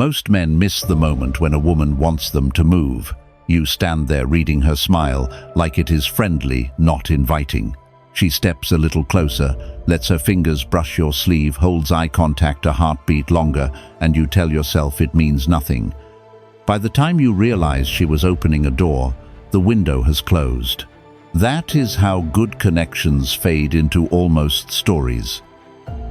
Most men miss the moment when a woman wants them to move. You stand there reading her smile like it is friendly, not inviting. She steps a little closer, lets her fingers brush your sleeve, holds eye contact a heartbeat longer, and you tell yourself it means nothing. By the time you realize she was opening a door, the window has closed. That is how good connections fade into almost stories.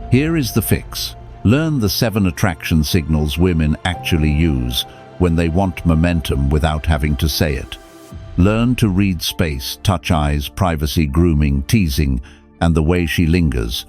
Here is the fix. Learn the 7 attraction signals women actually use when they want momentum without having to say it. Learn to read space, touch eyes, privacy, grooming, teasing, and the way she lingers.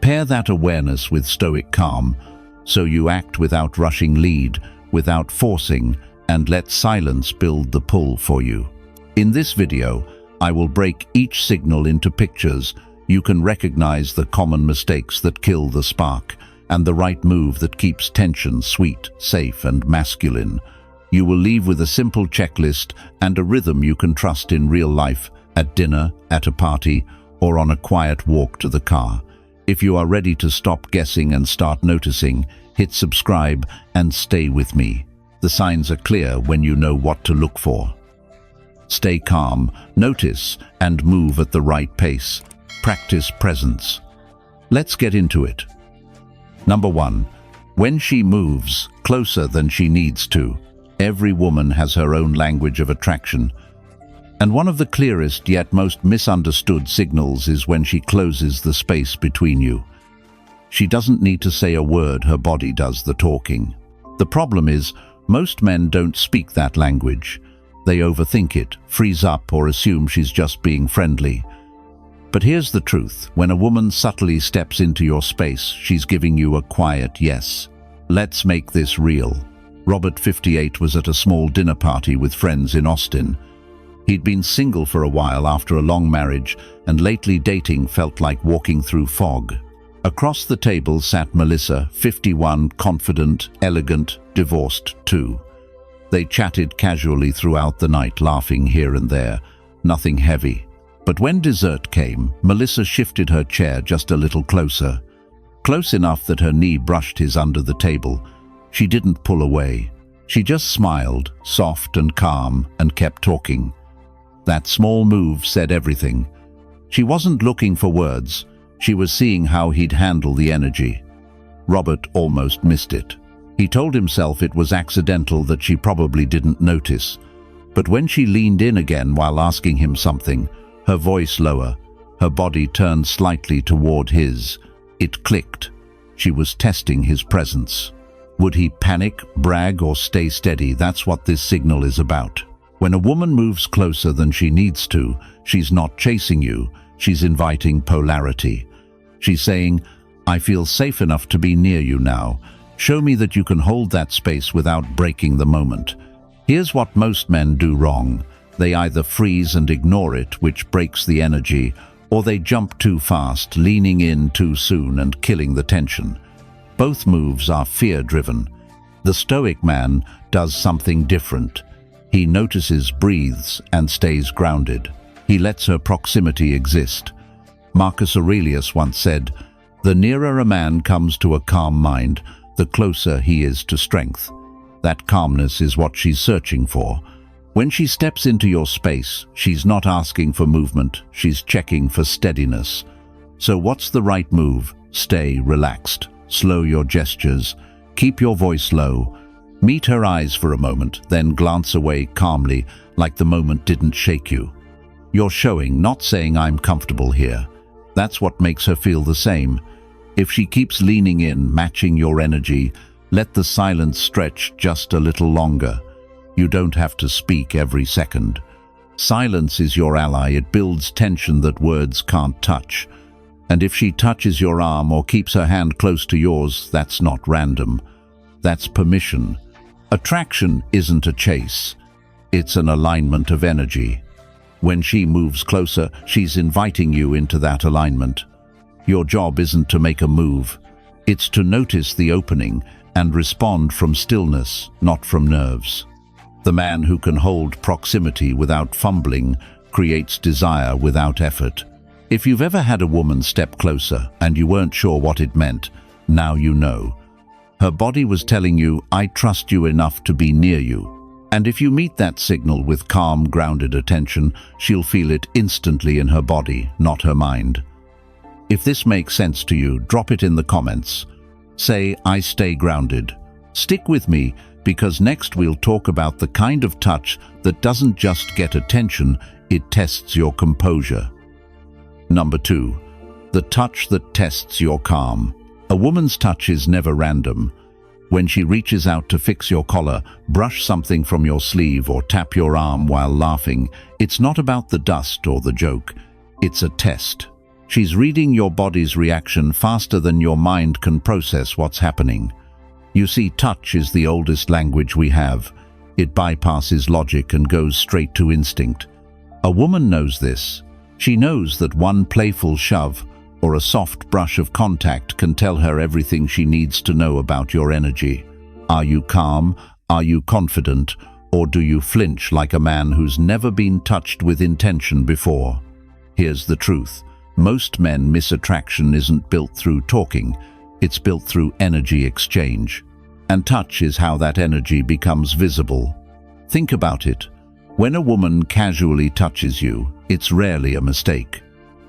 Pair that awareness with stoic calm, so you act without rushing, lead without forcing, and let silence build the pull for you. In this video, I will break each signal into pictures. You can recognize the common mistakes that kill the spark, and the right move that keeps tension sweet, safe, and masculine. You will leave with a simple checklist and a rhythm you can trust in real life, at dinner, at a party, or on a quiet walk to the car. If you are ready to stop guessing and start noticing, hit subscribe and stay with me. The signs are clear when you know what to look for. Stay calm, notice, and move at the right pace. Practice presence. Let's get into it. Number 1. When she moves closer than she needs to. Every woman has her own language of attraction. And one of the clearest yet most misunderstood signals is when she closes the space between you. She doesn't need to say a word, her body does the talking. The problem is, most men don't speak that language. They overthink it, freeze up, or assume she's just being friendly. But here's the truth. When a woman subtly steps into your space, she's giving you a quiet yes. Let's make this real. Robert, 58, was at a small dinner party with friends in Austin. He'd been single for a while after a long marriage, and lately dating felt like walking through fog. Across the table sat Melissa, 51, confident, elegant, divorced too. They chatted casually throughout the night, laughing here and there, nothing heavy. But when dessert came, Melissa shifted her chair just a little closer. Close enough that her knee brushed his under the table. She didn't pull away. She just smiled, soft and calm, and kept talking. That small move said everything. She wasn't looking for words. She was seeing how he'd handle the energy. Robert almost missed it. He told himself it was accidental, that she probably didn't notice. But when she leaned in again while asking him something, her voice lower, her body turned slightly toward his, it clicked. She was testing his presence. Would he panic, brag, or stay steady? That's what this signal is about. When a woman moves closer than she needs to, she's not chasing you, she's inviting polarity. She's saying, I feel safe enough to be near you now. Show me that you can hold that space without breaking the moment. Here's what most men do wrong. They either freeze and ignore it, which breaks the energy, or they jump too fast, leaning in too soon and killing the tension. Both moves are fear-driven. The Stoic man does something different. He notices, breathes, and stays grounded. He lets her proximity exist. Marcus Aurelius once said, "The nearer a man comes to a calm mind, the closer he is to strength." That calmness is what she's searching for. When she steps into your space, she's not asking for movement, she's checking for steadiness. So what's the right move? Stay relaxed. Slow your gestures. Keep your voice low. Meet her eyes for a moment, then glance away calmly, like the moment didn't shake you. You're showing, not saying I'm comfortable here. That's what makes her feel the same. If she keeps leaning in, matching your energy, let the silence stretch just a little longer. You don't have to speak every second. Silence is your ally. It builds tension that words can't touch. And if she touches your arm or keeps her hand close to yours, that's not random. That's permission. Attraction isn't a chase. It's an alignment of energy. When she moves closer, she's inviting you into that alignment. Your job isn't to make a move. It's to notice the opening and respond from stillness, not from nerves. The man who can hold proximity without fumbling creates desire without effort. If you've ever had a woman step closer and you weren't sure what it meant, now you know. Her body was telling you, I trust you enough to be near you. And if you meet that signal with calm, grounded attention, she'll feel it instantly in her body, not her mind. If this makes sense to you, drop it in the comments. Say, I stay grounded. Stick with me, because next we'll talk about the kind of touch that doesn't just get attention, it tests your composure. Number 2. The touch that tests your calm. A woman's touch is never random. When she reaches out to fix your collar, brush something from your sleeve, or tap your arm while laughing, it's not about the dust or the joke. It's a test. She's reading your body's reaction faster than your mind can process what's happening. You see, touch is the oldest language we have. It bypasses logic and goes straight to instinct. A woman knows this. She knows that one playful shove or a soft brush of contact can tell her everything she needs to know about your energy. Are you calm? Are you confident? Or do you flinch like a man who's never been touched with intention before? Here's the truth. Most men miss attraction isn't built through talking. It's built through energy exchange. And touch is how that energy becomes visible. Think about it. When a woman casually touches you, it's rarely a mistake.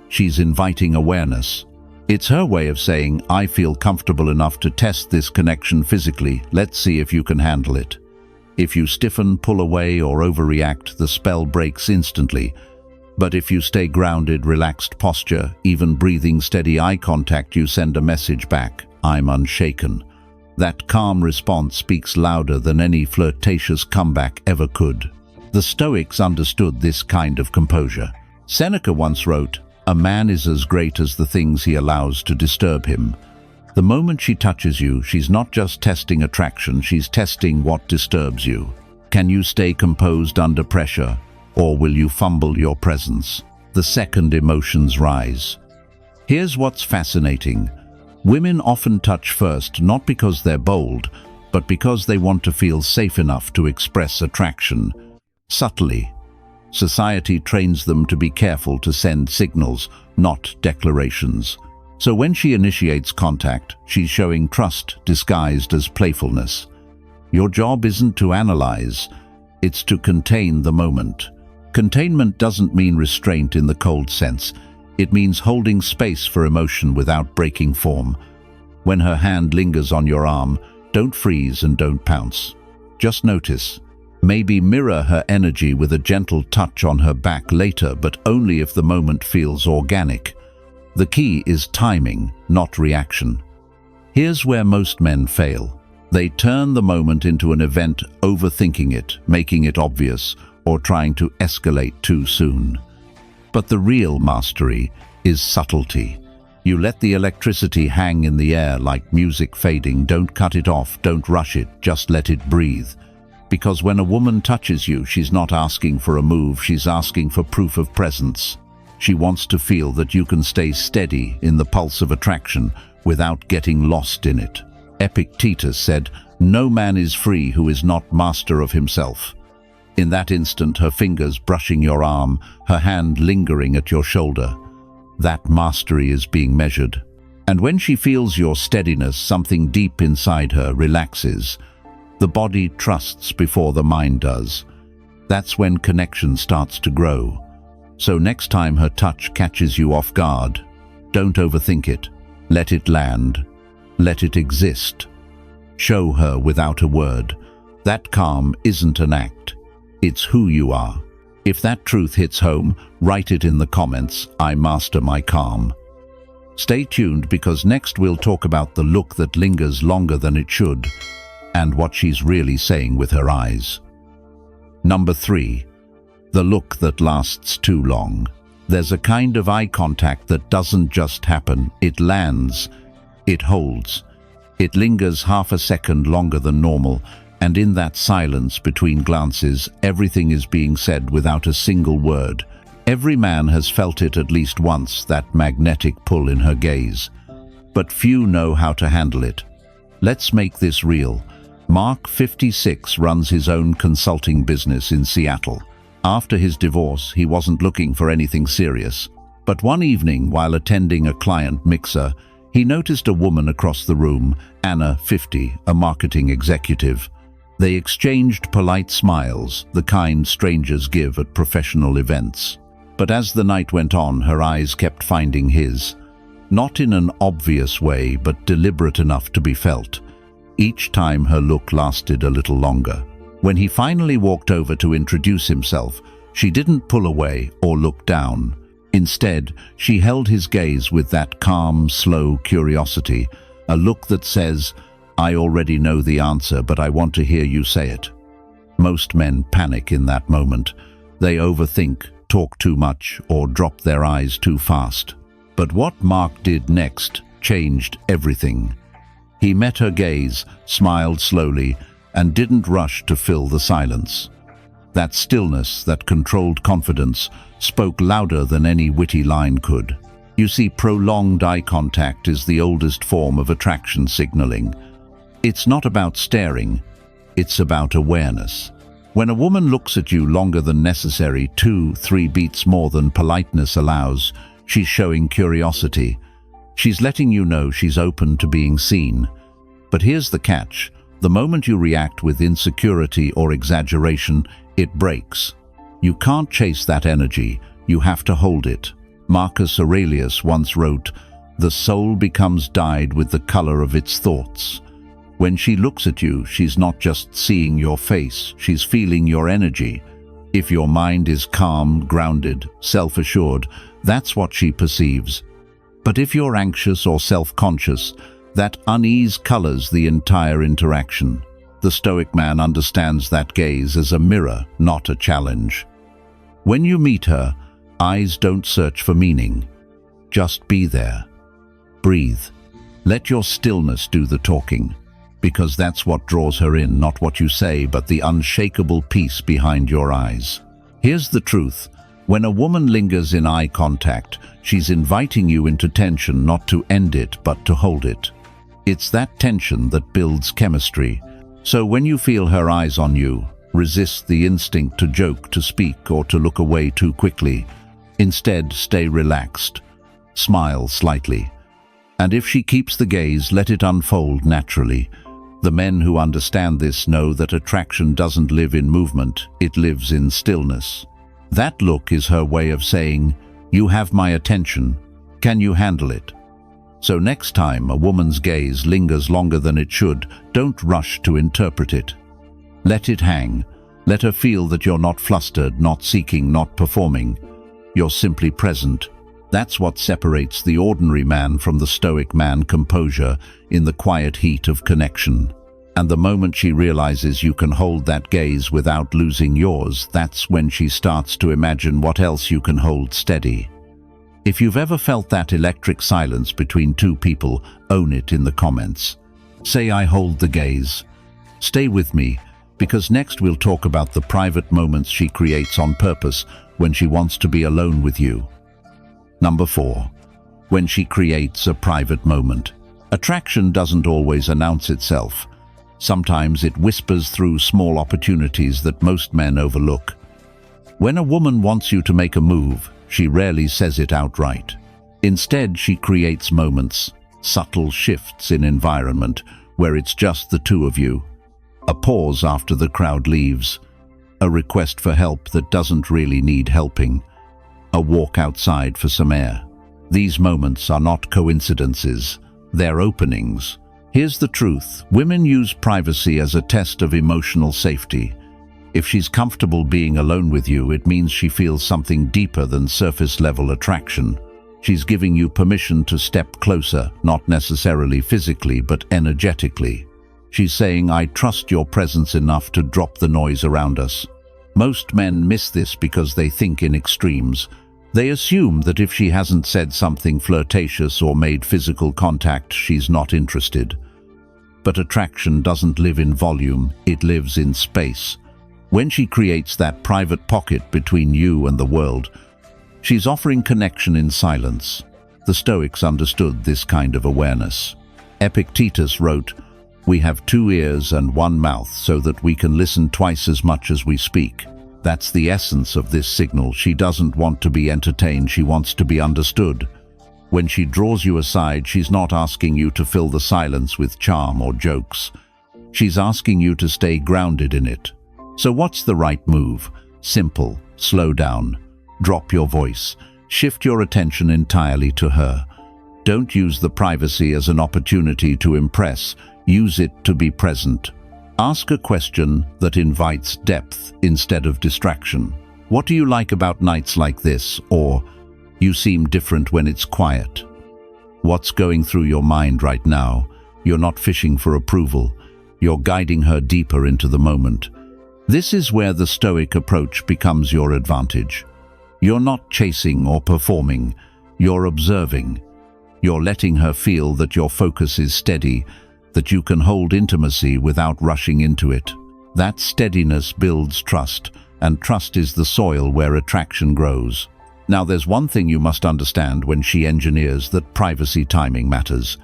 She's inviting awareness. It's her way of saying, I feel comfortable enough to test this connection physically. Let's see if you can handle it. If you stiffen, pull away, or overreact, the spell breaks instantly. But if you stay grounded, relaxed posture, even breathing, steady eye contact, you send a message back. I'm unshaken. That calm response speaks louder than any flirtatious comeback ever could. The Stoics understood this kind of composure. Seneca once wrote, a man is as great as the things he allows to disturb him. The moment she touches you, she's not just testing attraction, she's testing what disturbs you. Can you stay composed under pressure, or will you fumble your presence? The second emotions rise. Here's what's fascinating. Women often touch first, not because they're bold, but because they want to feel safe enough to express attraction. Subtly. Society trains them to be careful to send signals, not declarations. So when she initiates contact, she's showing trust disguised as playfulness. Your job isn't to analyze, it's to contain the moment. Containment doesn't mean restraint in the cold sense. It means holding space for emotion without breaking form. When her hand lingers on your arm, don't freeze and don't pounce. Just notice. Maybe mirror her energy with a gentle touch on her back later, but only if the moment feels organic. The key is timing, not reaction. Here's where most men fail. They turn the moment into an event, overthinking it, making it obvious, or trying to escalate too soon. But the real mastery is subtlety. You let the electricity hang in the air like music fading. Don't cut it off, don't rush it, just let it breathe. Because when a woman touches you, she's not asking for a move, she's asking for proof of presence. She wants to feel that you can stay steady in the pulse of attraction without getting lost in it. Epictetus said, "No man is free who is not master of himself." In that instant, her fingers brushing your arm, her hand lingering at your shoulder. That mastery is being measured. And when she feels your steadiness, something deep inside her relaxes. The body trusts before the mind does. That's when connection starts to grow. So next time her touch catches you off guard, don't overthink it. Let it land. Let it exist. Show her without a word. That calm isn't an act. It's who you are. If that truth hits home, write it in the comments. I master my calm. Stay tuned, because next we'll talk about the look that lingers longer than it should, and what she's really saying with her eyes. Number 3. The look that lasts too long. There's a kind of eye contact that doesn't just happen. It lands. It holds. It lingers half a second longer than normal, and in that silence between glances, everything is being said without a single word. Every man has felt it at least once, that magnetic pull in her gaze. But few know how to handle it. Let's make this real. Mark, 56, runs his own consulting business in Seattle. After his divorce, he wasn't looking for anything serious. But one evening, while attending a client mixer, He noticed a woman across the room, Anna, 50, a marketing executive. They exchanged polite smiles, the kind strangers give at professional events. But as the night went on, her eyes kept finding his. Not in an obvious way, but deliberate enough to be felt. Each time her look lasted a little longer. When he finally walked over to introduce himself, she didn't pull away or look down. Instead, she held his gaze with that calm, slow curiosity, a look that says, "I already know the answer, but I want to hear you say it." Most men panic in that moment. They overthink, talk too much, or drop their eyes too fast. But what Mark did next changed everything. He met her gaze, smiled slowly, and didn't rush to fill the silence. That stillness, that controlled confidence, spoke louder than any witty line could. You see, prolonged eye contact is the oldest form of attraction signaling. It's not about staring, it's about awareness. When a woman looks at you longer than necessary, 2-3 beats more than politeness allows, she's showing curiosity. She's letting you know she's open to being seen. But here's the catch. The moment you react with insecurity or exaggeration, it breaks. You can't chase that energy, you have to hold it. Marcus Aurelius once wrote, "The soul becomes dyed with the color of its thoughts." When she looks at you, she's not just seeing your face, she's feeling your energy. If your mind is calm, grounded, self-assured, that's what she perceives. But if you're anxious or self-conscious, that unease colors the entire interaction. The Stoic man understands that gaze as a mirror, not a challenge. When you meet her, eyes don't search for meaning. Just be there. Breathe. Let your stillness do the talking, because that's what draws her in, not what you say, but the unshakable peace behind your eyes. Here's the truth. When a woman lingers in eye contact, she's inviting you into tension, not to end it, but to hold it. It's that tension that builds chemistry. So when you feel her eyes on you, resist the instinct to joke, to speak, or to look away too quickly. Instead, stay relaxed. Smile slightly. And if she keeps the gaze, let it unfold naturally. The men who understand this know that attraction doesn't live in movement, it lives in stillness. That look is her way of saying, "You have my attention. Can you handle it?" So next time a woman's gaze lingers longer than it should, don't rush to interpret it. Let it hang. Let her feel that you're not flustered, not seeking, not performing. You're simply present. That's what separates the ordinary man from the Stoic man: composure in the quiet heat of connection. And the moment she realizes you can hold that gaze without losing yours, that's when she starts to imagine what else you can hold steady. If you've ever felt that electric silence between two people, own it in the comments. Say, "I hold the gaze." Stay with me, because next we'll talk about the private moments she creates on purpose when she wants to be alone with you. Number 4. When she creates a private moment. Attraction doesn't always announce itself. Sometimes it whispers through small opportunities that most men overlook. When a woman wants you to make a move, she rarely says it outright. Instead, she creates moments, subtle shifts in environment, where it's just the two of you. A pause after the crowd leaves. A request for help that doesn't really need helping. A walk outside for some air. These moments are not coincidences, they're openings. Here's the truth. Women use privacy as a test of emotional safety. If she's comfortable being alone with you, it means she feels something deeper than surface-level attraction. She's giving you permission to step closer, not necessarily physically, but energetically. She's saying, "I trust your presence enough to drop the noise around us." Most men miss this because they think in extremes. They assume that if she hasn't said something flirtatious or made physical contact, she's not interested. But attraction doesn't live in volume, it lives in space. When she creates that private pocket between you and the world, she's offering connection in silence. The Stoics understood this kind of awareness. Epictetus wrote, "We have 2 ears and 1 mouth so that we can listen twice as much as we speak." That's the essence of this signal. She doesn't want to be entertained, she wants to be understood. When she draws you aside, she's not asking you to fill the silence with charm or jokes. She's asking you to stay grounded in it. So what's the right move? Simple. Slow down. Drop your voice. Shift your attention entirely to her. Don't use the privacy as an opportunity to impress. Use it to be present. Ask a question that invites depth instead of distraction. What do you like about nights like this? Or, you seem different when it's quiet. What's going through your mind right now? You're not fishing for approval. You're guiding her deeper into the moment. This is where the Stoic approach becomes your advantage. You're not chasing or performing. You're observing. You're letting her feel that your focus is steady, that you can hold intimacy without rushing into it. That steadiness builds trust, and trust is the soil where attraction grows. Now, there's one thing you must understand when she engineers that privacy timing matters.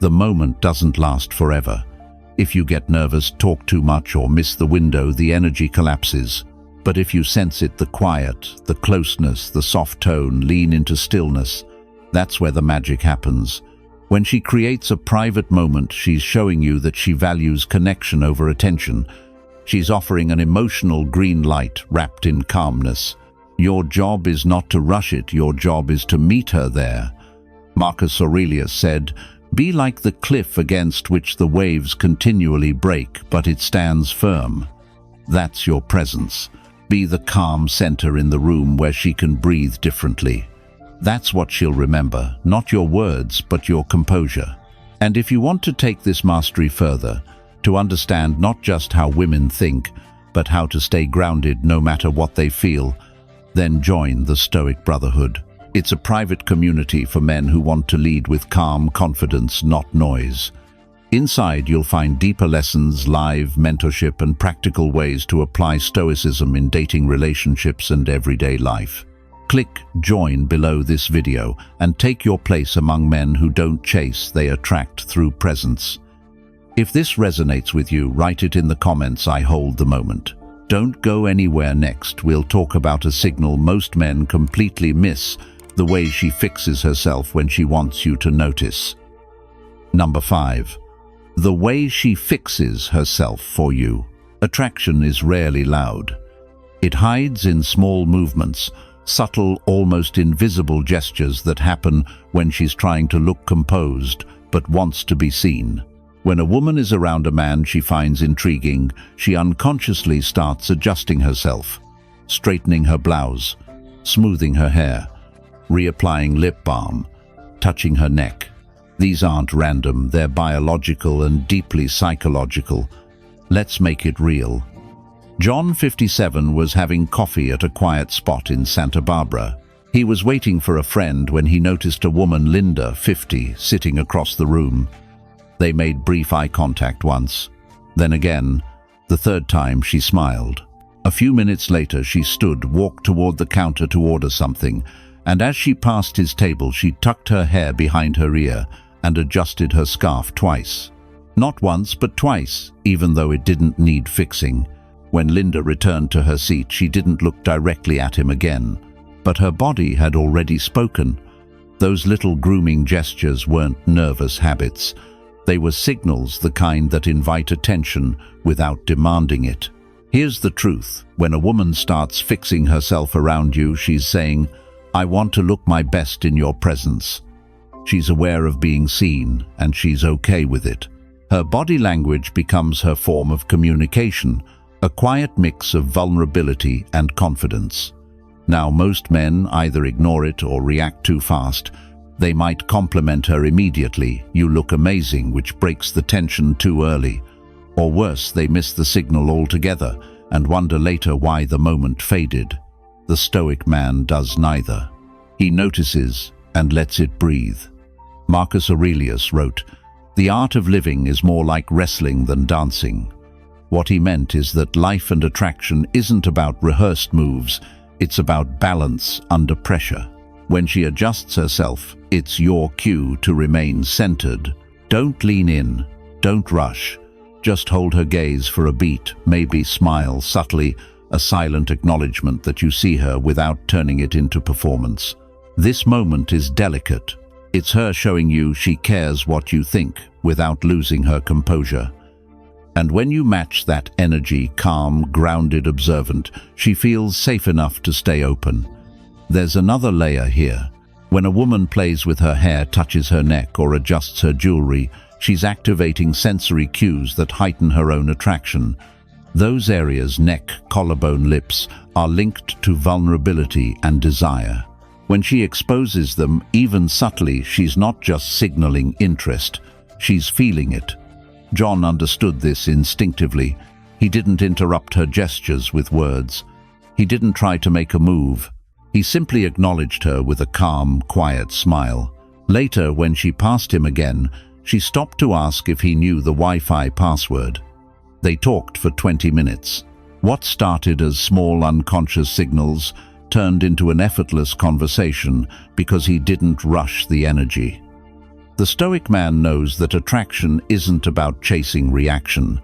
The moment doesn't last forever. If you get nervous, talk too much, or miss the window, the energy collapses. But if you sense it, the quiet, the closeness, the soft tone, lean into stillness, that's where the magic happens. When she creates a private moment, she's showing you that she values connection over attention. She's offering an emotional green light wrapped in calmness. Your job is not to rush it, your job is to meet her there. Marcus Aurelius said, "Be like the cliff against which the waves continually break, but it stands firm." That's your presence. Be the calm center in the room where she can breathe differently. That's what she'll remember, not your words, but your composure. And if you want to take this mastery further, to understand not just how women think, but how to stay grounded no matter what they feel, then join the Stoic Brotherhood. It's a private community for men who want to lead with calm confidence, not noise. Inside, you'll find deeper lessons, live mentorship, and practical ways to apply Stoicism in dating relationships and everyday life. Click Join below this video and take your place among men who don't chase, they attract through presence. If this resonates with you, write it in the comments. I hold the moment. Don't go anywhere. Next, we'll talk about a signal most men completely miss, the way she fixes herself when she wants you to notice. Number 5. The way she fixes herself for you. Attraction is rarely loud. It hides in small movements, subtle, almost invisible gestures that happen when she's trying to look composed but wants to be seen. When a woman is around a man she finds intriguing, she unconsciously starts adjusting herself, straightening her blouse, smoothing her hair, reapplying lip balm, touching her neck. These aren't random, they're biological and deeply psychological. Let's make it real. John, 57, was having coffee at a quiet spot in Santa Barbara. He was waiting for a friend when he noticed a woman, Linda, 50, sitting across the room. They made brief eye contact once. Then again, the third time she smiled. A few minutes later she stood, walked toward the counter to order something, and as she passed his table she tucked her hair behind her ear and adjusted her scarf twice. Not once, but twice, even though it didn't need fixing. When Linda returned to her seat, she didn't look directly at him again. But her body had already spoken. Those little grooming gestures weren't nervous habits. They were signals, the kind that invite attention without demanding it. Here's the truth. When a woman starts fixing herself around you, she's saying, "I want to look my best in your presence." She's aware of being seen, and she's okay with it. Her body language becomes her form of communication, a quiet mix of vulnerability and confidence. Now, most men either ignore it or react too fast. They might compliment her immediately, "You look amazing," which breaks the tension too early. Or worse, they miss the signal altogether and wonder later why the moment faded. The Stoic man does neither. He notices and lets it breathe. Marcus Aurelius wrote, "The art of living is more like wrestling than dancing." What he meant is that life and attraction isn't about rehearsed moves, it's about balance under pressure. When she adjusts herself, it's your cue to remain centered. Don't lean in, don't rush. Just hold her gaze for a beat, maybe smile subtly, a silent acknowledgement that you see her without turning it into performance. This moment is delicate. It's her showing you she cares what you think without losing her composure. And when you match that energy, calm, grounded, observant, she feels safe enough to stay open. There's another layer here. When a woman plays with her hair, touches her neck, or adjusts her jewelry, she's activating sensory cues that heighten her own attraction. Those areas, neck, collarbone, lips, are linked to vulnerability and desire. When she exposes them, even subtly, she's not just signaling interest, she's feeling it. John understood this instinctively. He didn't interrupt her gestures with words. He didn't try to make a move. He simply acknowledged her with a calm, quiet smile. Later, when she passed him again, she stopped to ask if he knew the Wi-Fi password. They talked for 20 minutes. What started as small unconscious signals turned into an effortless conversation because he didn't rush the energy. The Stoic man knows that attraction isn't about chasing reaction.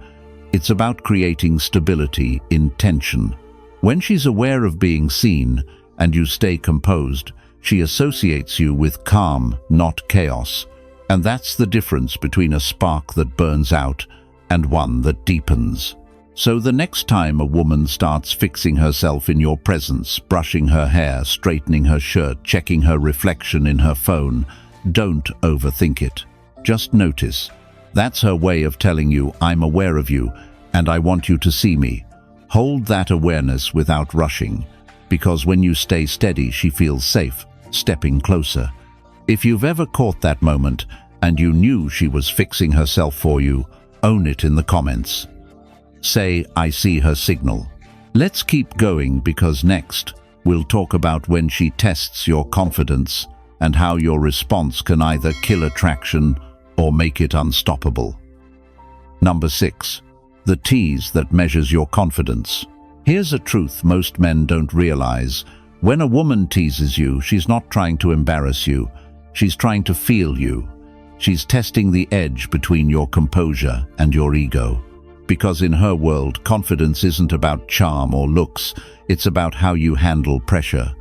It's about creating stability in tension. When she's aware of being seen and you stay composed, she associates you with calm, not chaos. And that's the difference between a spark that burns out and one that deepens. So the next time a woman starts fixing herself in your presence, brushing her hair, straightening her shirt, checking her reflection in her phone, don't overthink it. Just notice. That's her way of telling you, I'm aware of you, and I want you to see me. Hold that awareness without rushing, because when you stay steady, she feels safe, stepping closer. If you've ever caught that moment, and you knew she was fixing herself for you, own it in the comments. Say, I see her signal. Let's keep going, because next, we'll talk about when she tests your confidence and how your response can either kill attraction or make it unstoppable. Number 6. The tease that measures your confidence. Here's a truth most men don't realize. When a woman teases you, she's not trying to embarrass you. She's trying to feel you. She's testing the edge between your composure and your ego. Because in her world, confidence isn't about charm or looks, it's about how you handle pressure.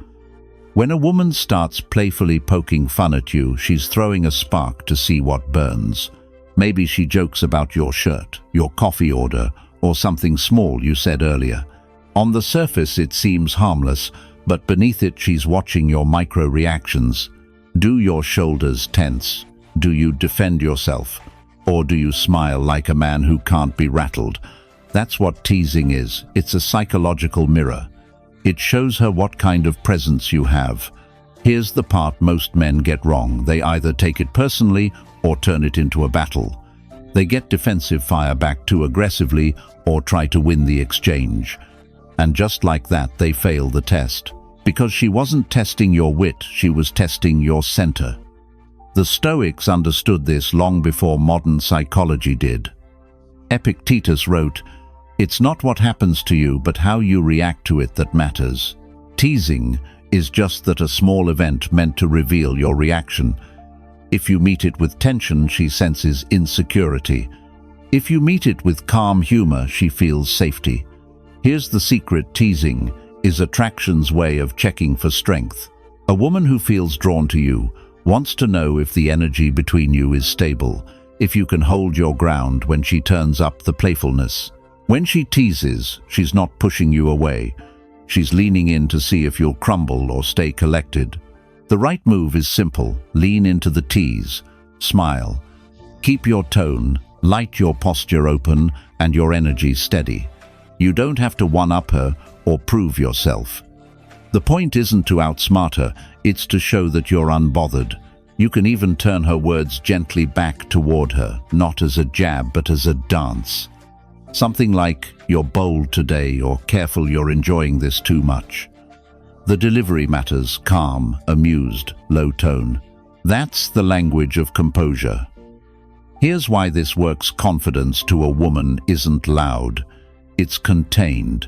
When a woman starts playfully poking fun at you, she's throwing a spark to see what burns. Maybe she jokes about your shirt, your coffee order, or something small you said earlier. On the surface, it seems harmless, but beneath it, she's watching your micro-reactions. Do your shoulders tense? Do you defend yourself? Or do you smile like a man who can't be rattled? That's what teasing is. It's a psychological mirror. It shows her what kind of presence you have. Here's the part most men get wrong. They either take it personally or turn it into a battle. They get defensive, fire back too aggressively, or try to win the exchange. And just like that, they fail the test. Because she wasn't testing your wit, she was testing your center. The Stoics understood this long before modern psychology did. Epictetus wrote, "It's not what happens to you, but how you react to it that matters." Teasing is just that a small event meant to reveal your reaction. If you meet it with tension, she senses insecurity. If you meet it with calm humor, she feels safety. Here's the secret: teasing is attraction's way of checking for strength. A woman who feels drawn to you wants to know if the energy between you is stable, if you can hold your ground when she turns up the playfulness. When she teases, she's not pushing you away. She's leaning in to see if you'll crumble or stay collected. The right move is simple. Lean into the tease. Smile. Keep your tone, light your posture open, and your energy steady. You don't have to one-up her or prove yourself. The point isn't to outsmart her, it's to show that you're unbothered. You can even turn her words gently back toward her, not as a jab but as a dance. Something like, "You're bold today," or "Careful, you're enjoying this too much." The delivery matters: calm, amused, low tone. That's the language of composure. Here's why this works: confidence to a woman isn't loud, it's contained.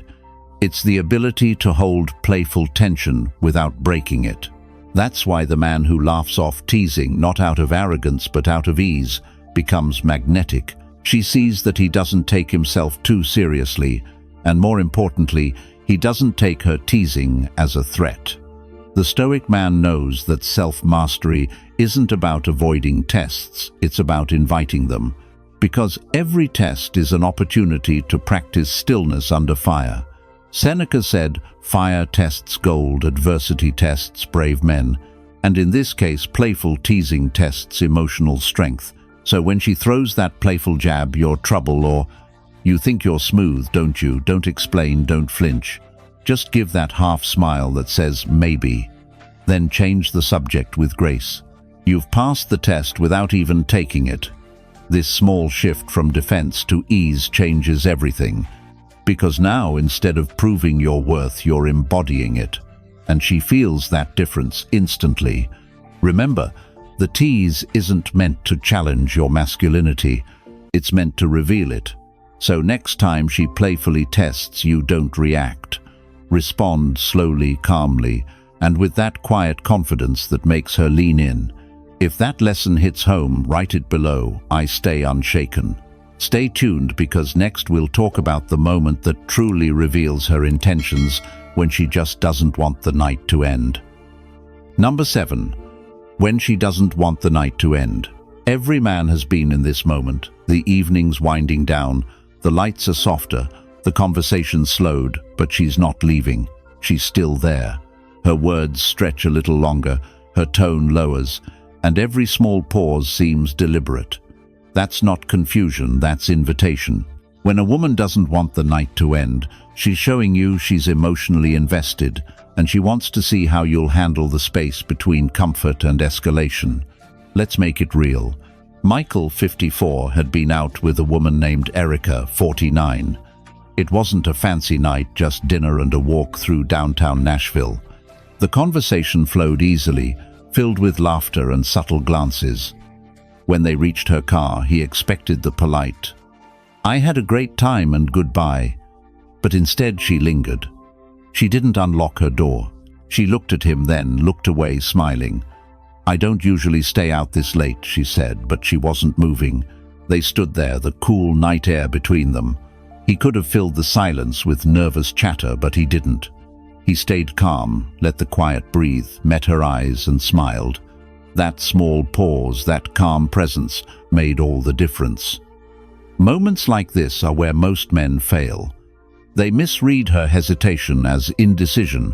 It's the ability to hold playful tension without breaking it. That's why the man who laughs off teasing, not out of arrogance but out of ease, becomes magnetic. She sees that he doesn't take himself too seriously, and more importantly, he doesn't take her teasing as a threat. The Stoic man knows that self-mastery isn't about avoiding tests, it's about inviting them. Because every test is an opportunity to practice stillness under fire. Seneca said, "Fire tests gold, adversity tests brave men." And in this case, playful teasing tests emotional strength. So when she throws that playful jab, "You're trouble," or "You think you're smooth, don't you?" Don't explain, don't flinch. Just give that half smile that says, "Maybe." Then change the subject with grace. You've passed the test without even taking it. This small shift from defense to ease changes everything. Because now, instead of proving your worth, you're embodying it. And she feels that difference instantly. Remember, the tease isn't meant to challenge your masculinity. It's meant to reveal it. So next time she playfully tests you, don't react. Respond slowly, calmly, and with that quiet confidence that makes her lean in. If that lesson hits home, write it below. I stay unshaken. Stay tuned, because next we'll talk about the moment that truly reveals her intentions, when she just doesn't want the night to end. Number 7. When she doesn't want the night to end. Every man has been in this moment. The evening's winding down, the lights are softer, the conversation's slowed, but she's not leaving. She's still there. Her words stretch a little longer, her tone lowers, and every small pause seems deliberate. That's not confusion, that's invitation. When a woman doesn't want the night to end, she's showing you she's emotionally invested, and she wants to see how you'll handle the space between comfort and escalation. Let's make it real. Michael, 54, had been out with a woman named Erica, 49. It wasn't a fancy night, just dinner and a walk through downtown Nashville. The conversation flowed easily, filled with laughter and subtle glances. When they reached her car, he expected the polite, "I had a great time and goodbye." But instead she lingered. She didn't unlock her door. She looked at him, then looked away, smiling. "I don't usually stay out this late," she said, but she wasn't moving. They stood there, the cool night air between them. He could have filled the silence with nervous chatter, but he didn't. He stayed calm, let the quiet breathe, met her eyes and smiled. That small pause, that calm presence, made all the difference. Moments like this are where most men fail. They misread her hesitation as indecision,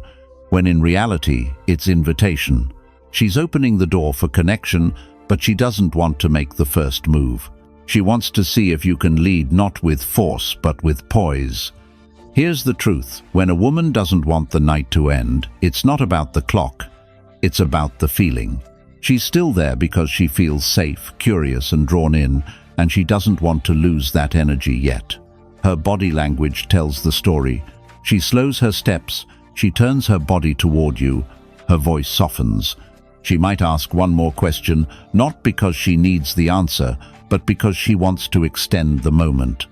when in reality it's invitation. She's opening the door for connection, but she doesn't want to make the first move. She wants to see if you can lead, not with force, but with poise. Here's the truth. When a woman doesn't want the night to end, it's not about the clock. It's about the feeling. She's still there because she feels safe, curious, and drawn in, and she doesn't want to lose that energy yet. Her body language tells the story. She slows her steps, she turns her body toward you, her voice softens. She might ask one more question, not because she needs the answer, but because she wants to extend the moment.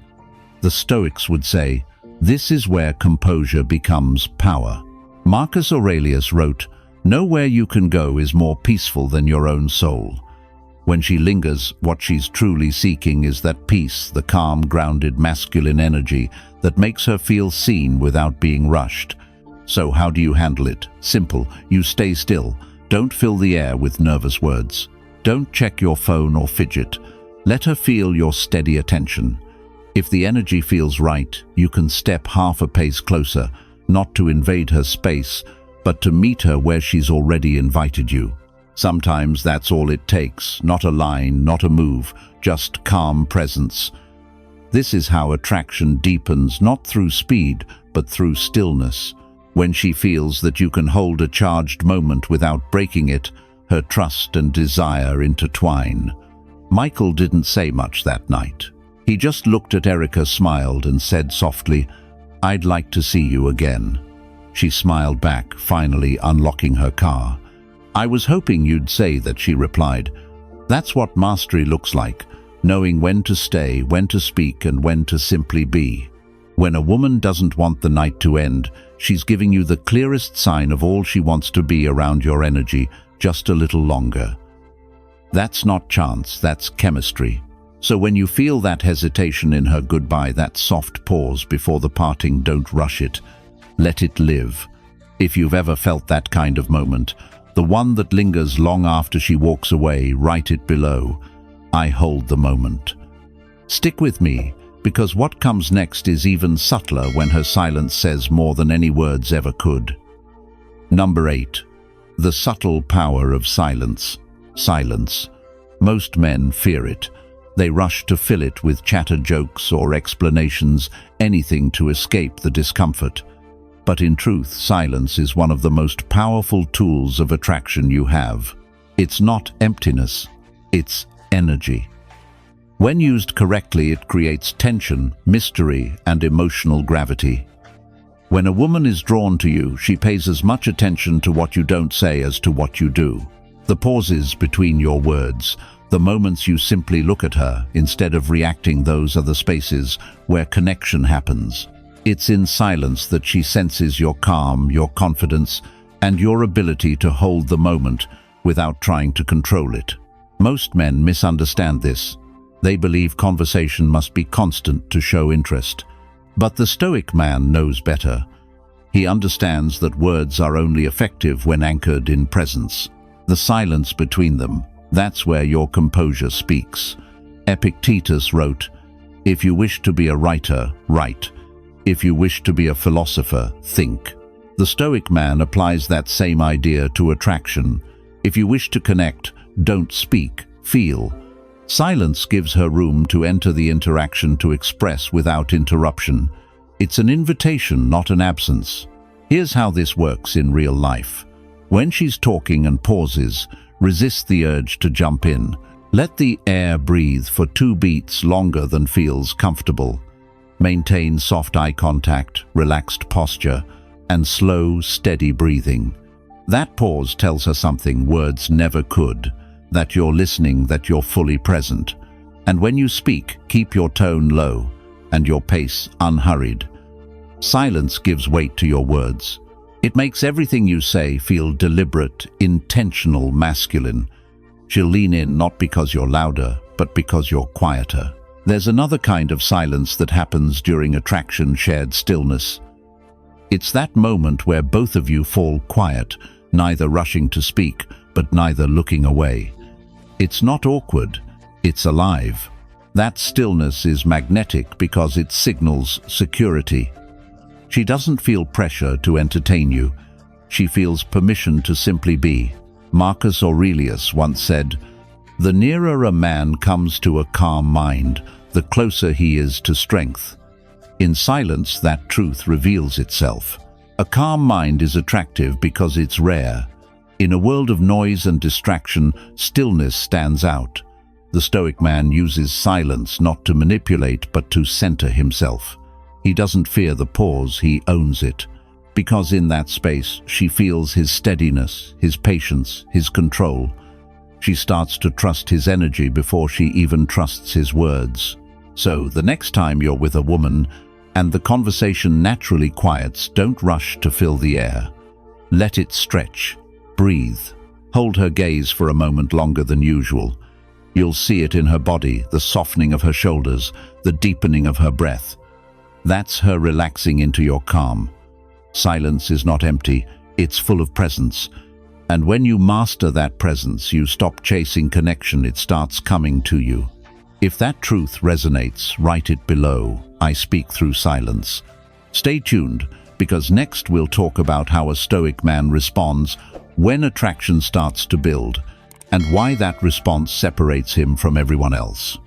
The Stoics would say, this is where composure becomes power. Marcus Aurelius wrote, "Nowhere you can go is more peaceful than your own soul." When she lingers, what she's truly seeking is that peace, the calm, grounded, masculine energy that makes her feel seen without being rushed. So how do you handle it? Simple. You stay still. Don't fill the air with nervous words. Don't check your phone or fidget. Let her feel your steady attention. If the energy feels right, you can step half a pace closer, not to invade her space, but to meet her where she's already invited you. Sometimes that's all it takes, not a line, not a move, just calm presence. This is how attraction deepens, not through speed, but through stillness. When she feels that you can hold a charged moment without breaking it, her trust and desire intertwine. Michael didn't say much that night. He just looked at Erica, smiled, and said softly, "I'd like to see you again." She smiled back, finally unlocking her car. "I was hoping you'd say that," she replied. That's what mastery looks like, knowing when to stay, when to speak, and when to simply be. When a woman doesn't want the night to end, she's giving you the clearest sign of all she wants to be around your energy, just a little longer. That's not chance, that's chemistry. So when you feel that hesitation in her goodbye, that soft pause before the parting, don't rush it. Let it live. If you've ever felt that kind of moment, the one that lingers long after she walks away, write it below. I hold the moment. Stick with me, because what comes next is even subtler when her silence says more than any words ever could. Number 8. The subtle power of silence. Silence. Most men fear it. They rush to fill it with chatter, jokes, or explanations, anything to escape the discomfort. But in truth, silence is one of the most powerful tools of attraction you have. It's not emptiness, it's energy. When used correctly, it creates tension, mystery, and emotional gravity. When a woman is drawn to you, she pays as much attention to what you don't say as to what you do. The pauses between your words, the moments you simply look at her instead of reacting, those are the spaces where connection happens. It's in silence that she senses your calm, your confidence, and your ability to hold the moment without trying to control it. Most men misunderstand this. They believe conversation must be constant to show interest. But the Stoic man knows better. He understands that words are only effective when anchored in presence. The silence between them, that's where your composure speaks. Epictetus wrote, "If you wish to be a writer, write. If you wish to be a philosopher, think." The Stoic man applies that same idea to attraction. If you wish to connect, don't speak, feel. Silence gives her room to enter the interaction, to express without interruption. It's an invitation, not an absence. Here's how this works in real life. When she's talking and pauses, resist the urge to jump in. Let the air breathe for 2 beats longer than feels comfortable. Maintain soft eye contact, relaxed posture, and slow, steady breathing. That pause tells her something words never could. That you're listening, that you're fully present. And when you speak, keep your tone low and your pace unhurried. Silence gives weight to your words. It makes everything you say feel deliberate, intentional, masculine. She'll lean in not because you're louder, but because you're quieter. There's another kind of silence that happens during attraction, shared stillness. It's that moment where both of you fall quiet, neither rushing to speak, but neither looking away. It's not awkward, it's alive. That stillness is magnetic because it signals security. She doesn't feel pressure to entertain you. She feels permission to simply be. Marcus Aurelius once said, "The nearer a man comes to a calm mind, the closer he is to strength." In silence, that truth reveals itself. A calm mind is attractive because it's rare. In a world of noise and distraction, stillness stands out. The Stoic man uses silence not to manipulate but to center himself. He doesn't fear the pause, he owns it. Because in that space, she feels his steadiness, his patience, his control. She starts to trust his energy before she even trusts his words. So, the next time you're with a woman and the conversation naturally quiets, don't rush to fill the air. Let it stretch. Breathe. Hold her gaze for a moment longer than usual. You'll see it in her body, the softening of her shoulders, the deepening of her breath. That's her relaxing into your calm. Silence is not empty, it's full of presence. And when you master that presence, you stop chasing connection, it starts coming to you. If that truth resonates, write it below. I speak through silence. Stay tuned, because next we'll talk about how a Stoic man responds when attraction starts to build, and why that response separates him from everyone else.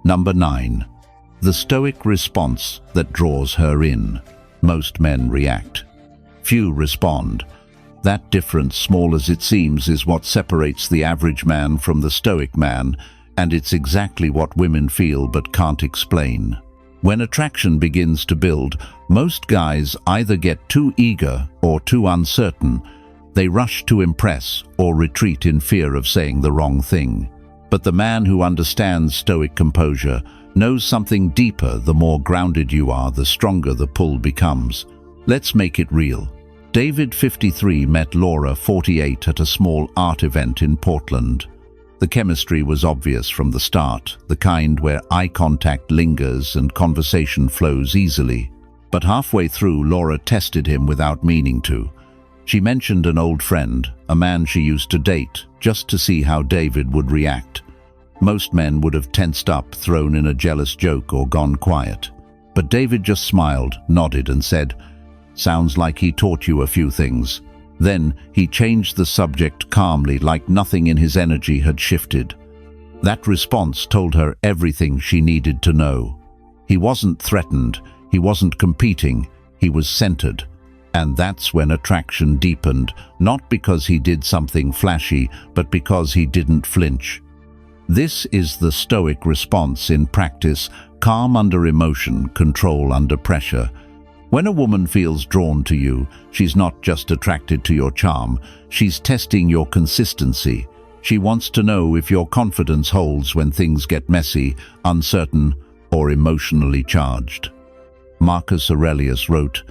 Number 9. The Stoic response that draws her in. Most men react. Few respond. That difference, small as it seems, is what separates the average man from the Stoic man, and it's exactly what women feel but can't explain. When attraction begins to build, most guys either get too eager or too uncertain. They rush to impress or retreat in fear of saying the wrong thing. But the man who understands Stoic composure knows something deeper. The more grounded you are, the stronger the pull becomes. Let's make it real. David, 53, met Laura, 48, at a small art event in Portland. The chemistry was obvious from the start, the kind where eye contact lingers and conversation flows easily. But halfway through, Laura tested him without meaning to. She mentioned an old friend, a man she used to date, just to see how David would react. Most men would have tensed up, thrown in a jealous joke, or gone quiet. But David just smiled, nodded, and said, "Sounds like he taught you a few things." Then he changed the subject calmly, like nothing in his energy had shifted. That response told her everything she needed to know. He wasn't threatened, he wasn't competing, he was centered. And that's when attraction deepened, not because he did something flashy, but because he didn't flinch. This is the Stoic response in practice: calm under emotion, control under pressure. When a woman feels drawn to you, she's not just attracted to your charm, she's testing your consistency. She wants to know if your confidence holds when things get messy, uncertain, or emotionally charged. Marcus Aurelius wrote,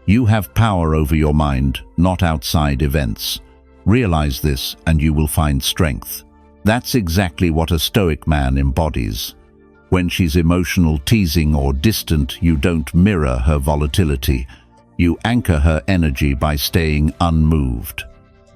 "You have power over your mind, not outside events. Realize this and you will find strength." That's exactly what a Stoic man embodies. When she's emotional, teasing, or distant, you don't mirror her volatility. You anchor her energy by staying unmoved.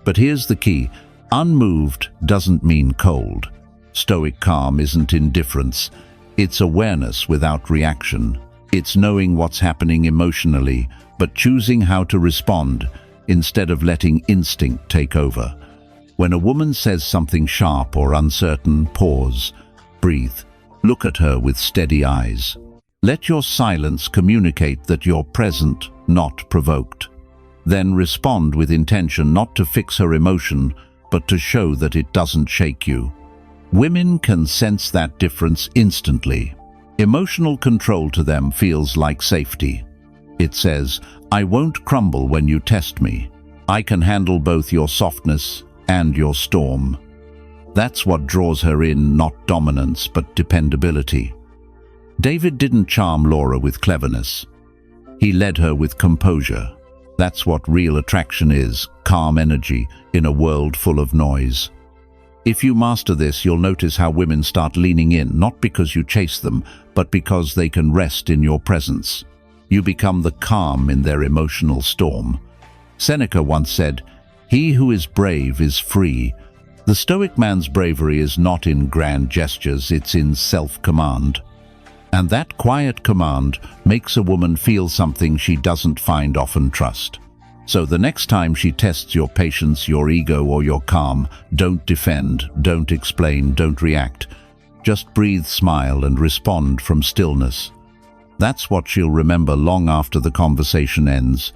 But here's the key: unmoved doesn't mean cold. Stoic calm isn't indifference. It's awareness without reaction. It's knowing what's happening emotionally, but choosing how to respond instead of letting instinct take over. When a woman says something sharp or uncertain, pause, breathe. Look at her with steady eyes. Let your silence communicate that you're present, not provoked. Then respond with intention, not to fix her emotion, but to show that it doesn't shake you. Women can sense that difference instantly. Emotional control to them feels like safety. It says, "I won't crumble when you test me. I can handle both your softness and your storm." That's what draws her in, not dominance, but dependability. David didn't charm Laura with cleverness. He led her with composure. That's what real attraction is: calm energy in a world full of noise. If you master this, you'll notice how women start leaning in, not because you chase them, but because they can rest in your presence. You become the calm in their emotional storm. Seneca once said, "He who is brave is free." The Stoic man's bravery is not in grand gestures, it's in self-command. And that quiet command makes a woman feel something she doesn't find often: trust. So the next time she tests your patience, your ego, or your calm, don't defend, don't explain, don't react. Just breathe, smile, and respond from stillness. That's what she'll remember long after the conversation ends.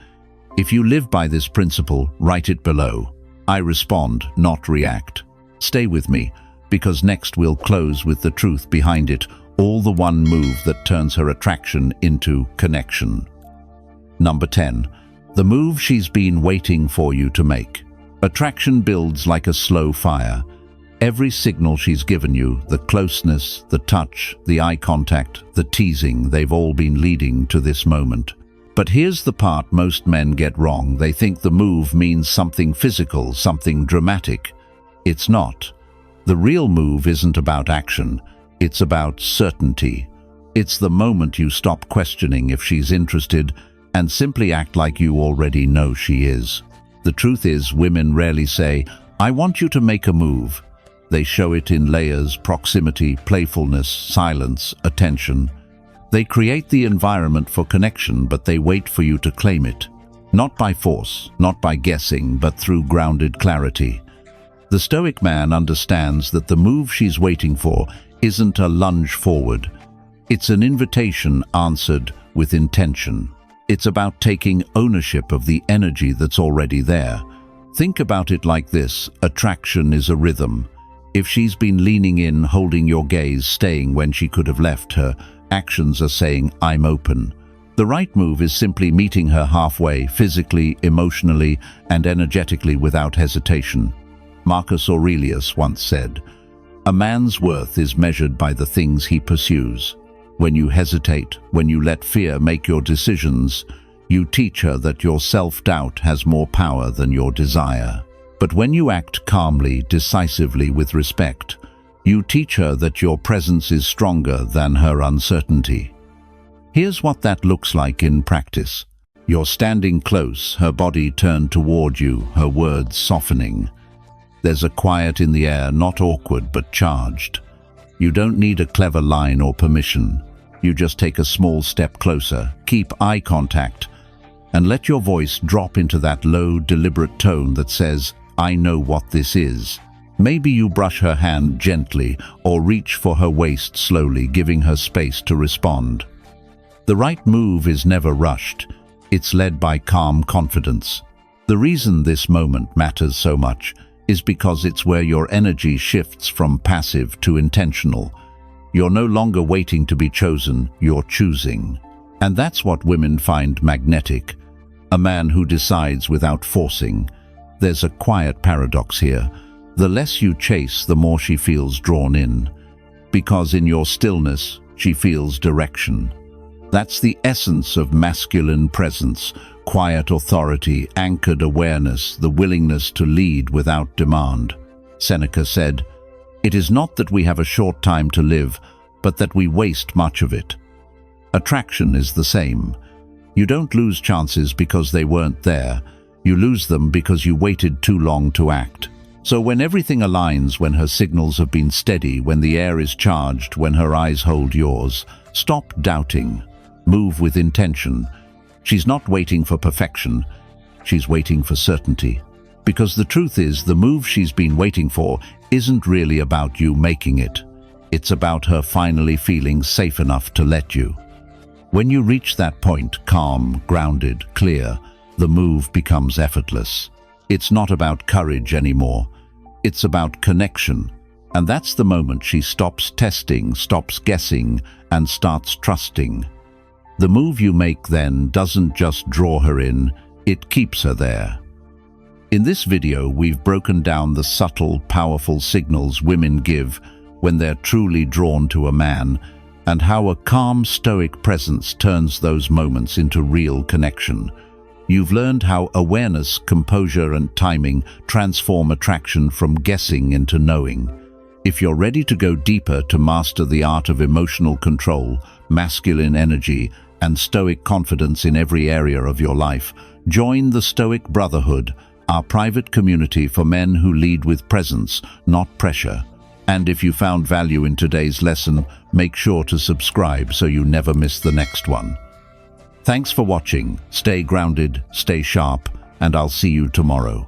If you live by this principle, write it below. I respond, not react. Stay with me, because next we'll close with the truth behind it, all the one move that turns her attraction into connection. Number 10. The move she's been waiting for you to make. Attraction builds like a slow fire. Every signal she's given you, the closeness, the touch, the eye contact, the teasing, they've all been leading to this moment. But here's the part most men get wrong. They think the move means something physical, something dramatic. It's not. The real move isn't about action. It's about certainty. It's the moment you stop questioning if she's interested and simply act like you already know she is. The truth is, women rarely say, "I want you to make a move." They show it in layers: proximity, playfulness, silence, attention. They create the environment for connection, but they wait for you to claim it. Not by force, not by guessing, but through grounded clarity. The Stoic man understands that the move she's waiting for isn't a lunge forward. It's an invitation answered with intention. It's about taking ownership of the energy that's already there. Think about it like this: attraction is a rhythm. If she's been leaning in, holding your gaze, staying when she could have left, her actions are saying, "I'm open." The right move is simply meeting her halfway, physically, emotionally, and energetically, without hesitation. Marcus Aurelius once said, "A man's worth is measured by the things he pursues." When you hesitate, when you let fear make your decisions, you teach her that your self-doubt has more power than your desire. But when you act calmly, decisively, with respect, you teach her that your presence is stronger than her uncertainty. Here's what that looks like in practice. You're standing close, her body turned toward you, her words softening. There's a quiet in the air, not awkward but charged. You don't need a clever line or permission. You just take a small step closer, keep eye contact, and let your voice drop into that low, deliberate tone that says, "I know what this is." Maybe you brush her hand gently or reach for her waist slowly, giving her space to respond. The right move is never rushed. It's led by calm confidence. The reason this moment matters so much is because it's where your energy shifts from passive to intentional. You're no longer waiting to be chosen, you're choosing. And that's what women find magnetic. A man who decides without forcing. There's a quiet paradox here. The less you chase, the more she feels drawn in. Because in your stillness, she feels direction. That's the essence of masculine presence, quiet authority, anchored awareness, the willingness to lead without demand. Seneca said, "It is not that we have a short time to live, but that we waste much of it." Attraction is the same. You don't lose chances because they weren't there. You lose them because you waited too long to act. So when everything aligns, when her signals have been steady, when the air is charged, when her eyes hold yours, stop doubting. Move with intention. She's not waiting for perfection. She's waiting for certainty. Because the truth is, the move she's been waiting for isn't really about you making it. It's about her finally feeling safe enough to let you. When you reach that point, calm, grounded, clear, the move becomes effortless. It's not about courage anymore. It's about connection. And that's the moment she stops testing, stops guessing, and starts trusting. The move you make then doesn't just draw her in, it keeps her there. In this video, we've broken down the subtle, powerful signals women give when they're truly drawn to a man, and how a calm, stoic presence turns those moments into real connection. You've learned how awareness, composure, and timing transform attraction from guessing into knowing. If you're ready to go deeper to master the art of emotional control, masculine energy, and stoic confidence in every area of your life, join the Stoic Brotherhood, our private community for men who lead with presence, not pressure. And if you found value in today's lesson, make sure to subscribe so you never miss the next one. Thanks for watching. Stay grounded, stay sharp, and I'll see you tomorrow.